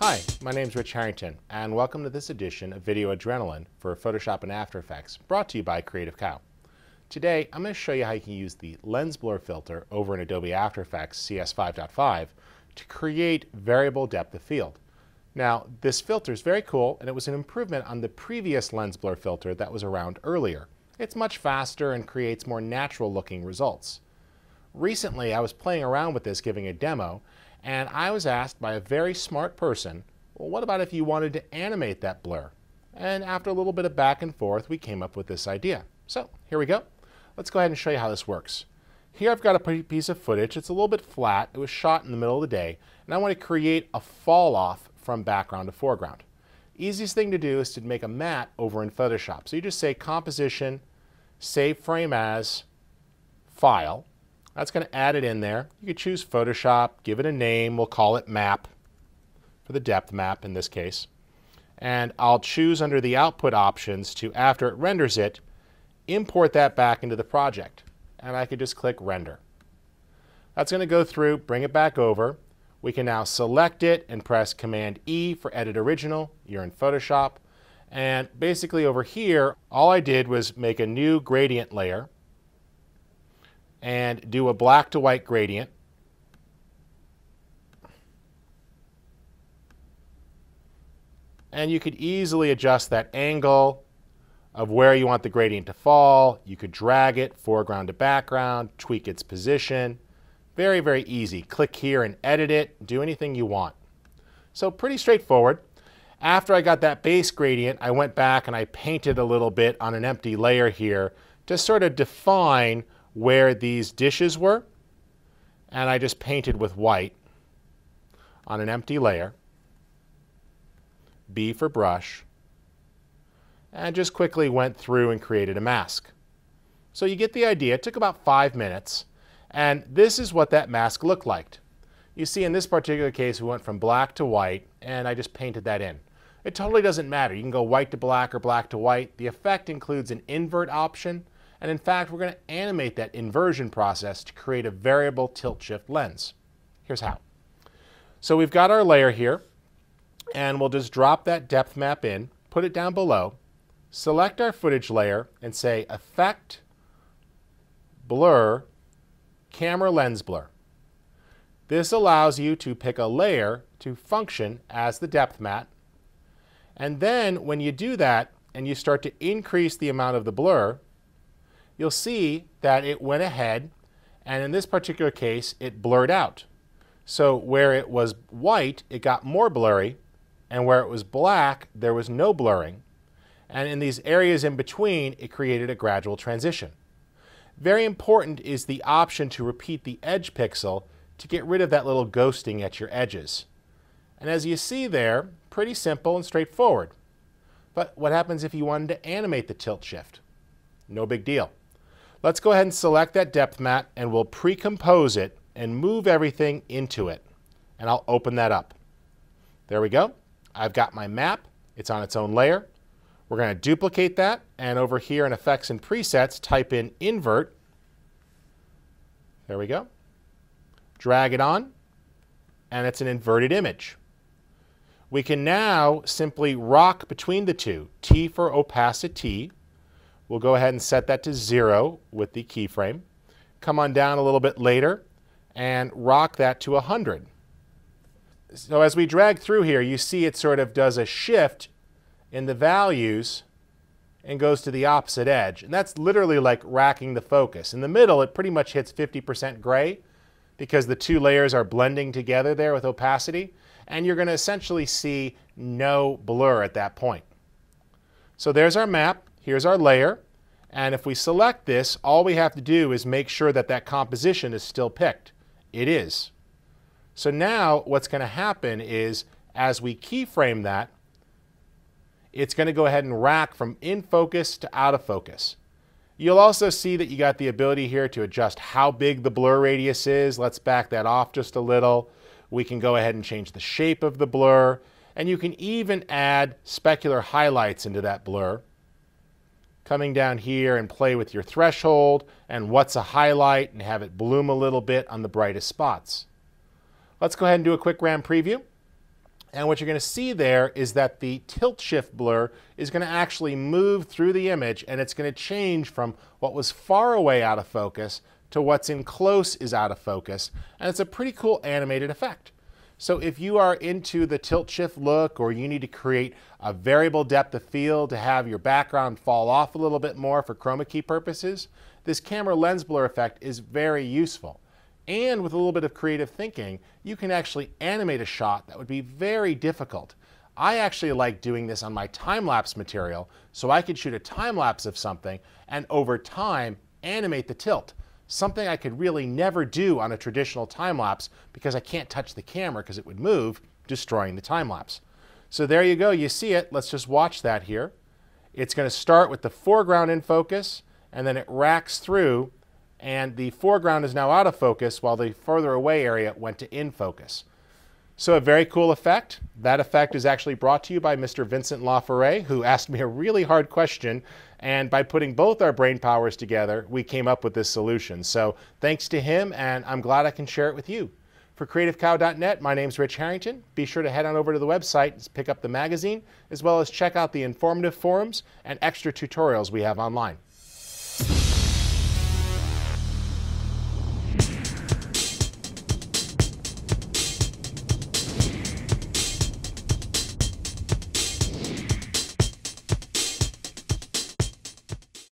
Hi, my name is Rich Harrington, and welcome to this edition of Video Adrenaline for Photoshop and After Effects, brought to you by Creative Cow. Today, I'm going to show you how you can use the lens blur filter over in Adobe After Effects CS 5.5 to create variable depth of field. Now, this filter is very cool, and it was an improvement on the previous lens blur filter that was around earlier. It's much faster and creates more natural looking results. Recently, I was playing around with this giving a demo, and I was asked by a very smart person, well, what about if you wanted to animate that blur? And after a little bit of back and forth, we came up with this idea. So here we go. Let's go ahead and show you how this works. Here I've got a piece of footage. It's a little bit flat. It was shot in the middle of the day, and I want to create a fall off from background to foreground. Easiest thing to do is to make a matte over in Photoshop. So you just say Composition, Save Frame As, File. That's going to add it in there. You could choose Photoshop, give it a name, we'll call it Map, for the depth map in this case. And I'll choose under the output options to, after it renders it, import that back into the project. And I could just click Render. That's going to go through, bring it back over. We can now select it and press Command E for Edit Original. You're in Photoshop. And basically over here, all I did was make a new gradient layer and do a black to white gradient. And you could easily adjust that angle of where you want the gradient to fall. You could drag it foreground to background, tweak its position. Very, very easy. Click here and edit it, do anything you want. So pretty straightforward. After I got that base gradient, I went back and I painted a little bit on an empty layer here to sort of define where these dishes were, and I just painted with white on an empty layer, B for brush, and just quickly went through and created a mask. So you get the idea. It took about 5 minutes, and this is what that mask looked like. You see in this particular case we went from black to white, and I just painted that in. It totally doesn't matter. You can go white to black or black to white. The effect includes an invert option. And in fact, we're going to animate that inversion process to create a variable tilt shift lens. Here's how. So we've got our layer here, and we'll just drop that depth map in, put it down below, select our footage layer, and say Effect, Blur, Camera Lens Blur. This allows you to pick a layer to function as the depth map. And then when you do that and you start to increase the amount of the blur, you'll see that it went ahead, and in this particular case, it blurred out. So where it was white, it got more blurry, and where it was black, there was no blurring. And in these areas in between, it created a gradual transition. Very important is the option to repeat the edge pixel to get rid of that little ghosting at your edges. And as you see there, pretty simple and straightforward. But what happens if you wanted to animate the tilt shift? No big deal. Let's go ahead and select that depth map, and we'll pre-compose it and move everything into it. And I'll open that up. There we go. I've got my map. It's on its own layer. We're going to duplicate that, and over here in Effects and Presets, type in Invert. There we go. Drag it on, and it's an inverted image. We can now simply rock between the two. T for opacity. We'll go ahead and set that to 0 with the keyframe. Come on down a little bit later and rock that to 100. So as we drag through here, you see it sort of does a shift in the values and goes to the opposite edge. And that's literally like racking the focus. In the middle, it pretty much hits 50% gray because the two layers are blending together there with opacity. And you're going to essentially see no blur at that point. So there's our map. Here's our layer, and if we select this, all we have to do is make sure that that composition is still picked. It is. So now what's going to happen is, as we keyframe that, it's going to go ahead and rack from in focus to out of focus. You'll also see that you got the ability here to adjust how big the blur radius is. Let's back that off just a little. We can go ahead and change the shape of the blur, and you can even add specular highlights into that blur. Coming down here and play with your threshold and what's a highlight and have it bloom a little bit on the brightest spots. Let's go ahead and do a quick RAM preview. And what you're going to see there is that the tilt shift blur is going to actually move through the image, and it's going to change from what was far away out of focus to what's in close is out of focus. And it's a pretty cool animated effect. So if you are into the tilt shift look, or you need to create a variable depth of field to have your background fall off a little bit more for chroma key purposes, this camera lens blur effect is very useful. And with a little bit of creative thinking, you can actually animate a shot that would be very difficult. I actually like doing this on my time-lapse material, so I could shoot a time-lapse of something and over time animate the tilt. Something I could really never do on a traditional time-lapse because I can't touch the camera because it would move, destroying the time-lapse. So there you go, you see it. Let's just watch that here. It's going to start with the foreground in focus, and then it racks through, and the foreground is now out of focus while the further away area went to in focus. So a very cool effect. That effect is actually brought to you by Mr. Vincent LaForêt, who asked me a really hard question, and by putting both our brain powers together, we came up with this solution. So thanks to him, and I'm glad I can share it with you. For CreativeCow.net, my name's Rich Harrington. Be sure to head on over to the website and pick up the magazine, as well as check out the informative forums and extra tutorials we have online.